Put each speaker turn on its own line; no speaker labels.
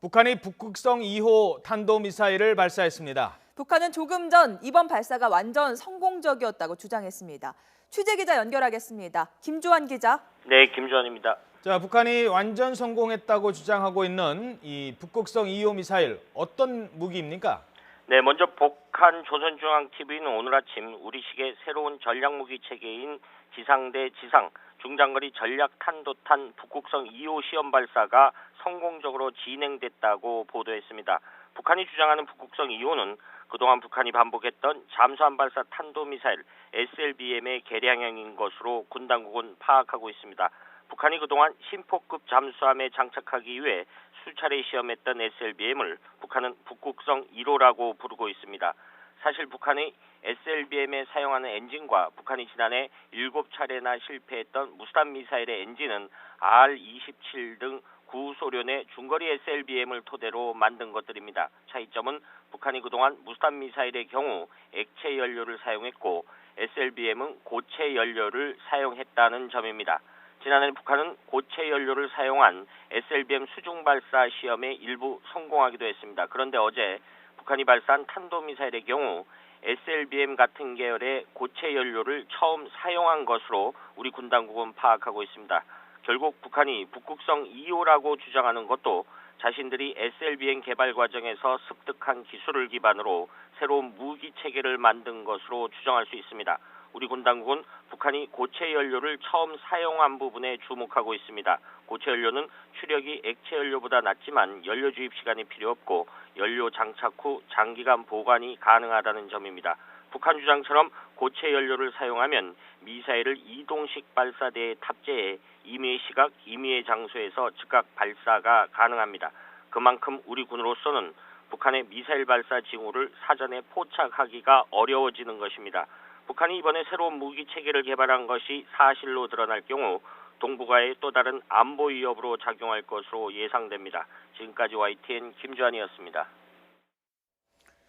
북한이 북극성 2호 탄도미사일을 발사했습니다.
북한은 조금 전 이번 발사가 완전 성공적이었다고 주장했습니다. 취재 기자 연결하겠습니다. 김주환 기자.
네, 김주환입니다.
자, 북한이 완전 성공했다고 주장하고 있는 이 북극성 2호 미사일 어떤 무기입니까?
네, 먼저 북한 조선중앙TV는 오늘 아침 우리 식의 새로운 전략무기 체계인 지상대 지상 중장거리 전략탄도탄 북극성 2호 시험 발사가 성공적으로 진행됐다고 보도했습니다. 북한이 주장하는 북극성 2호는 그동안 북한이 반복했던 잠수함 발사 탄도미사일 SLBM의 개량형인 것으로 군 당국은 파악하고 있습니다. 북한이 그동안 심포급 잠수함에 장착하기 위해 수차례 시험했던 SLBM을 북한은 북극성 1호라고 부르고 있습니다. 사실 북한의 SLBM에 사용하는 엔진과 북한이 지난해 7차례나 실패했던 무스탄 미사일의 엔진은 R-27 등 구소련의 중거리 SLBM을 토대로 만든 것들입니다. 차이점은 북한이 그동안 무스탄 미사일의 경우 액체 연료를 사용했고 SLBM은 고체 연료를 사용했다는 점입니다. 지난해 북한은 고체 연료를 사용한 SLBM 수중 발사 시험에 일부 성공하기도 했습니다. 그런데 어제 북한이 발사한 탄도미사일의 경우 SLBM 같은 계열의 고체 연료를 처음 사용한 것으로 우리 군 당국은 파악하고 있습니다. 결국 북한이 북극성 2호라고 주장하는 것도 자신들이 SLBM 개발 과정에서 습득한 기술을 기반으로 새로운 무기 체계를 만든 것으로 주장할 수 있습니다. 우리 군 당국은 북한이 고체 연료를 처음 사용한 부분에 주목하고 있습니다. 고체 연료는 추력이 액체 연료보다 낮지만 연료 주입 시간이 필요 없고 연료 장착 후 장기간 보관이 가능하다는 점입니다. 북한 주장처럼 고체 연료를 사용하면 미사일을 이동식 발사대에 탑재해 임의의 시각, 임의의 장소에서 즉각 발사가 가능합니다. 그만큼 우리 군으로서는 북한의 미사일 발사 징후를 사전에 포착하기가 어려워지는 것입니다. 북한이 이번에 새로운 무기 체계를 개발한 것이 사실로 드러날 경우 동북아의 또 다른 안보 위협으로 작용할 것으로 예상됩니다. 지금까지 YTN 김주환이었습니다.